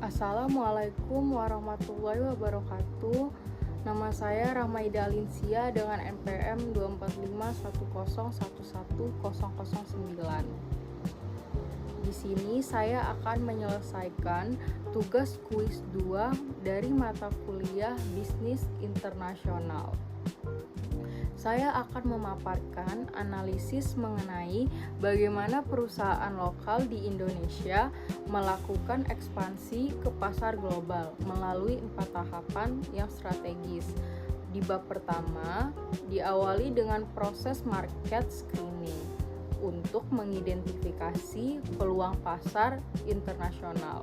Assalamualaikum warahmatullahi wabarakatuh. Nama saya Rahmaida Alinsia dengan NPM 24510111009. Di sini saya akan menyelesaikan tugas kuis 2 dari mata kuliah Bisnis Internasional. Saya akan memaparkan analisis mengenai bagaimana perusahaan lokal di Indonesia melakukan ekspansi ke pasar global melalui 4 tahapan yang strategis. Di bab pertama, diawali dengan proses market screening untuk mengidentifikasi peluang pasar internasional.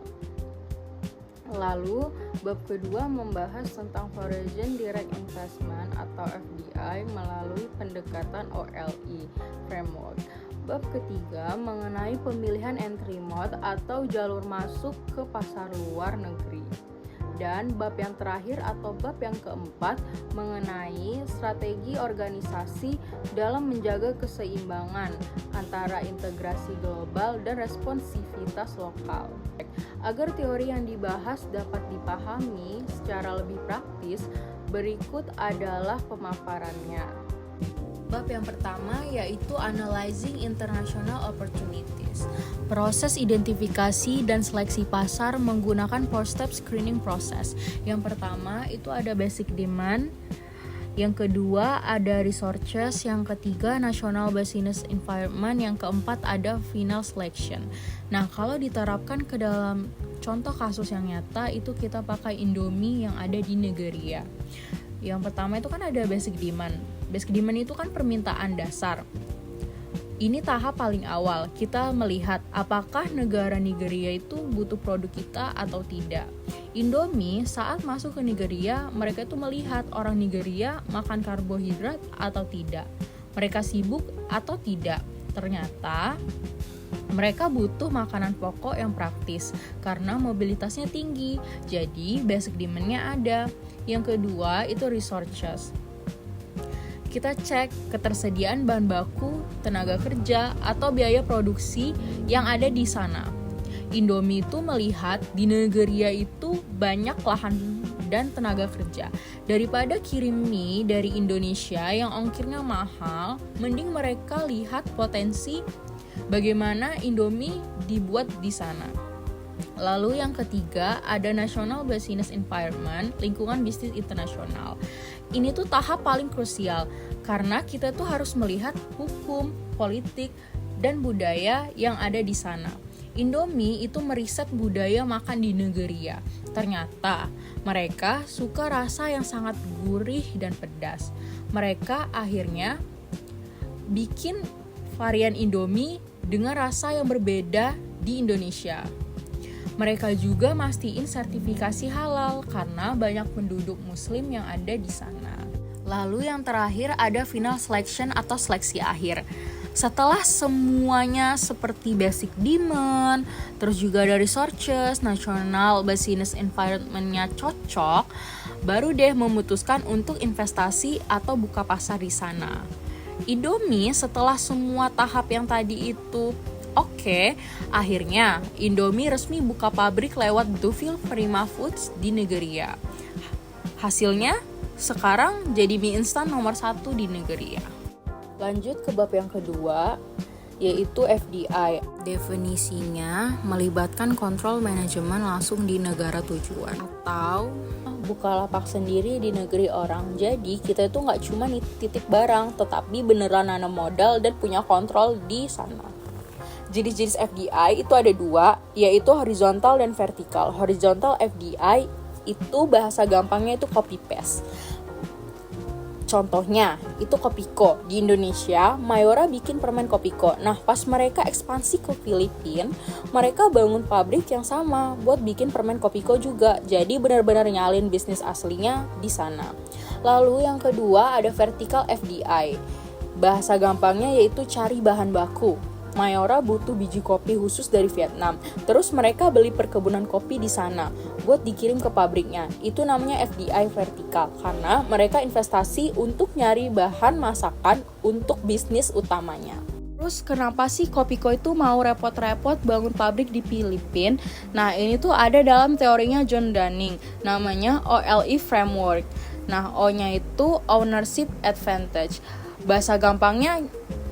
Lalu, bab kedua membahas tentang Foreign Direct Investment atau FDI melalui pendekatan OLI framework. Bab ketiga mengenai pemilihan entry mode atau jalur masuk ke pasar luar negeri. Dan bab yang terakhir atau bab yang keempat mengenai strategi organisasi dalam menjaga keseimbangan antara integrasi global dan responsivitas lokal. Agar teori yang dibahas dapat dipahami secara lebih praktis, berikut adalah pemaparannya. Bab yang pertama yaitu Analyzing International Opportunities. Proses identifikasi dan seleksi pasar menggunakan 4-step screening process. Yang pertama itu ada basic demand, yang kedua ada resources, yang ketiga national business environment, yang keempat ada final selection. Nah, kalau diterapkan ke dalam contoh kasus yang nyata itu kita pakai Indomie yang ada di Nigeria. Yang pertama itu kan ada basic demand. Basic demand itu kan permintaan dasar. Ini tahap paling awal, kita melihat apakah negara Nigeria itu butuh produk kita atau tidak. Indomie saat masuk ke Nigeria, mereka itu melihat orang Nigeria makan karbohidrat atau tidak. Mereka sibuk atau tidak. Ternyata mereka butuh makanan pokok yang praktis karena mobilitasnya tinggi. Jadi basic demand-nya ada. Yang kedua itu resources. Kita cek ketersediaan bahan baku, tenaga kerja, atau biaya produksi yang ada di sana. Indomie itu melihat di Nigeria itu banyak lahan dan tenaga kerja. Daripada kirim mie dari Indonesia yang ongkirnya mahal, mending mereka lihat potensi bagaimana Indomie dibuat di sana. Lalu yang ketiga ada National Business Environment, lingkungan bisnis internasional. Ini tuh tahap paling krusial karena kita tuh harus melihat hukum, politik, dan budaya yang ada di sana. Indomie itu meriset budaya makan di Nigeria. Ternyata mereka suka rasa yang sangat gurih dan pedas. Mereka akhirnya bikin varian Indomie dengan rasa yang berbeda di Indonesia. Mereka juga mastiin sertifikasi halal karena banyak penduduk muslim yang ada di sana. Lalu yang terakhir ada final selection atau seleksi akhir. Setelah semuanya seperti basic demand, terus juga ada resources, national business environment-nya cocok, baru deh memutuskan untuk investasi atau buka pasar di sana. Indomie setelah semua tahap yang tadi itu oke, akhirnya Indomie resmi buka pabrik lewat Dufil Prima Foods di Nigeria. Hasilnya sekarang jadi mie instan nomor 1 di Nigeria. Lanjut ke bab yang kedua, yaitu FDI. Definisinya melibatkan kontrol manajemen langsung di negara tujuan atau bukalapak sendiri di negeri orang. Jadi kita itu nggak cuma titip barang, tetapi beneran nanam modal dan punya kontrol di sana. Jenis-jenis FDI itu ada 2, yaitu horizontal dan vertikal. Horizontal FDI itu bahasa gampangnya itu copy paste. Contohnya, itu Kopiko. Di Indonesia, Mayora bikin permen Kopiko. Nah, pas mereka ekspansi ke Filipina, mereka bangun pabrik yang sama buat bikin permen Kopiko juga. Jadi benar-benar nyalin bisnis aslinya di sana. Lalu yang kedua ada vertical FDI. Bahasa gampangnya yaitu cari bahan baku. Mayora butuh biji kopi khusus dari Vietnam. Terus mereka beli perkebunan kopi di sana buat dikirim ke pabriknya. Itu namanya FDI vertikal karena mereka investasi untuk nyari bahan masakan untuk bisnis utamanya. Terus kenapa sih Kopiko itu mau repot-repot bangun pabrik di Filipina? Nah, ini tuh ada dalam teorinya John Dunning, namanya OLE Framework. Nah, O-nya itu Ownership Advantage. Bahasa gampangnya,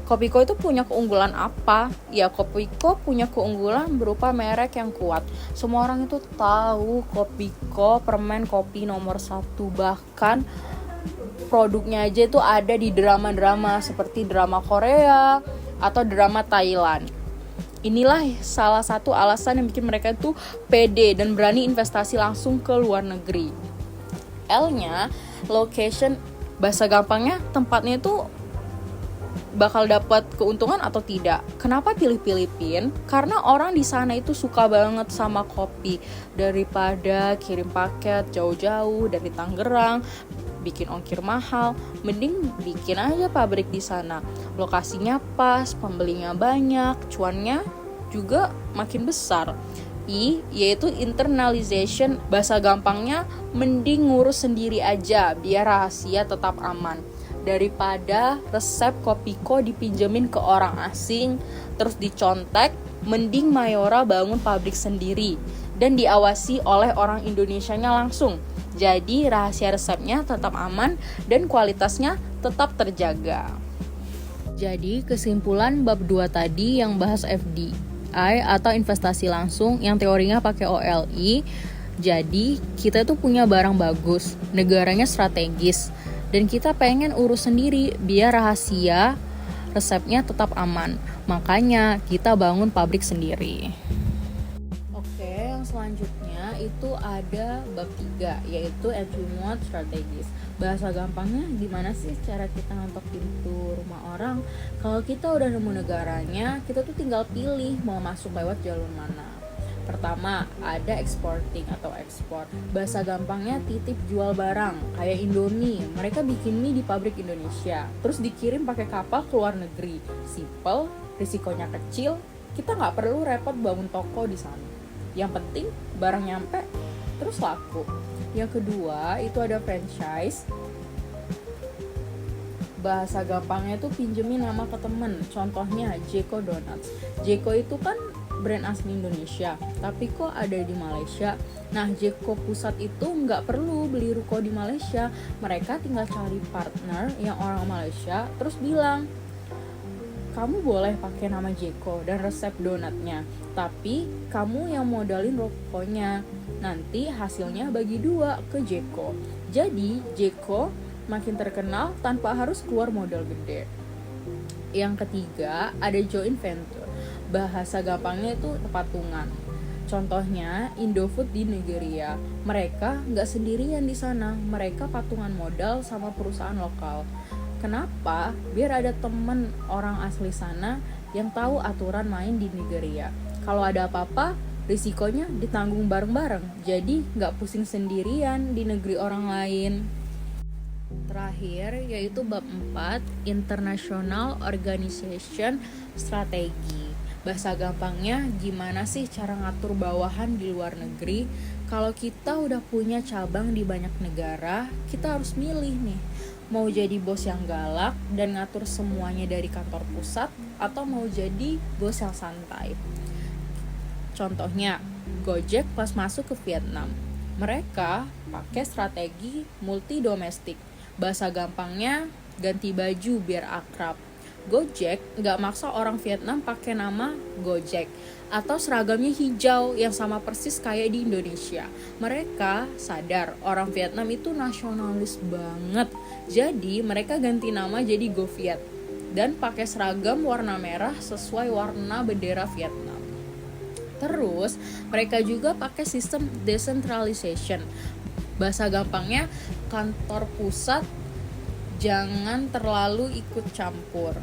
Kopiko itu punya keunggulan apa? Ya, Kopiko punya keunggulan berupa merek yang kuat. Semua orang itu tahu Kopiko permen kopi nomor 1. Bahkan produknya aja itu ada di drama-drama seperti drama Korea atau drama Thailand. Inilah salah satu alasan yang bikin mereka itu pede dan berani investasi langsung ke luar negeri. L-nya location, bahasa gampangnya tempatnya itu bakal dapat keuntungan atau tidak. Kenapa pilih Filipina? Karena orang di sana itu suka banget sama kopi. Daripada kirim paket jauh-jauh dari Tangerang, bikin ongkir mahal, mending bikin aja pabrik di sana. Lokasinya pas, pembelinya banyak, cuannya juga makin besar. I, yaitu internalization, bahasa gampangnya mending ngurus sendiri aja biar rahasia tetap aman. Daripada resep Kopiko dipinjemin ke orang asing terus dicontek, mending Mayora bangun pabrik sendiri dan diawasi oleh orang Indonesianya langsung. Jadi rahasia resepnya tetap aman dan kualitasnya tetap terjaga. Jadi kesimpulan bab 2 tadi yang bahas FDI atau investasi langsung yang teorinya pakai OLE. Jadi kita tuh punya barang bagus, negaranya strategis, dan kita pengen urus sendiri biar rahasia resepnya tetap aman. Makanya kita bangun pabrik sendiri. Oke, yang selanjutnya itu ada bab 3, yaitu entry mode strategis. Bahasa gampangnya gimana sih cara kita ngetok pintu rumah orang? Kalau kita udah nemu negaranya, kita tuh tinggal pilih mau masuk lewat jalur mana. Pertama, ada exporting atau ekspor. Bahasa gampangnya titip jual barang. Kayak Indomie, mereka bikin mie di pabrik Indonesia, terus dikirim pakai kapal ke luar negeri. Simple, risikonya kecil, kita nggak perlu repot bangun toko di sana. Yang penting barang nyampe, terus laku. Yang kedua, itu ada franchise. Bahasa gampangnya itu pinjemin nama ke temen. Contohnya Jeko Donuts. Jeko itu kan brand asli Indonesia, tapi kok ada di Malaysia. Nah, Jeko Pusat itu nggak perlu beli ruko di Malaysia. Mereka tinggal cari partner yang orang Malaysia, terus bilang, kamu boleh pakai nama Jeko dan resep donatnya, tapi kamu yang modalin rukonya. Nanti hasilnya bagi 2 ke Jeko. Jadi, Jeko makin terkenal tanpa harus keluar modal gede. Yang ketiga, ada joint venture. Bahasa gampangnya itu patungan. Contohnya Indofood di Nigeria. Mereka nggak sendirian di sana. Mereka patungan modal sama perusahaan lokal. Kenapa? Biar ada temen orang asli sana yang tahu aturan main di Nigeria. Kalau ada apa-apa, risikonya ditanggung bareng-bareng. Jadi nggak pusing sendirian di negeri orang lain. Terakhir yaitu bab 4, International Organization Strategi. Bahasa gampangnya gimana sih cara ngatur bawahan di luar negeri? Kalau kita udah punya cabang di banyak negara, kita harus milih nih, mau jadi bos yang galak dan ngatur semuanya dari kantor pusat, atau mau jadi bos yang santai. Contohnya, Gojek pas masuk ke Vietnam, mereka pakai strategi multi domestik. Bahasa gampangnya ganti baju biar akrab. Gojek nggak maksa orang Vietnam pakai nama Gojek atau seragamnya hijau yang sama persis kayak di Indonesia. Mereka sadar orang Vietnam itu nasionalis banget, jadi mereka ganti nama jadi GoViet dan pakai seragam warna merah sesuai warna bendera Vietnam. Terus mereka juga pakai sistem decentralization. Bahasa gampangnya kantor pusat jangan terlalu ikut campur.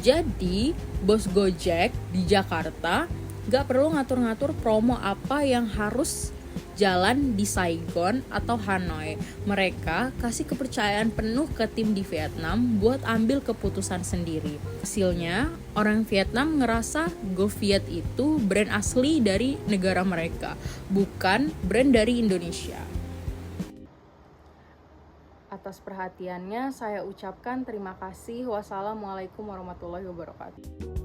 Jadi, bos Gojek di Jakarta gak perlu ngatur-ngatur promo apa yang harus jalan di Saigon atau Hanoi. Mereka kasih kepercayaan penuh ke tim di Vietnam buat ambil keputusan sendiri. Hasilnya, orang Vietnam ngerasa GoViet itu brand asli dari negara mereka, bukan brand dari Indonesia. Atas perhatiannya saya ucapkan terima kasih. Wassalamualaikum warahmatullahi wabarakatuh.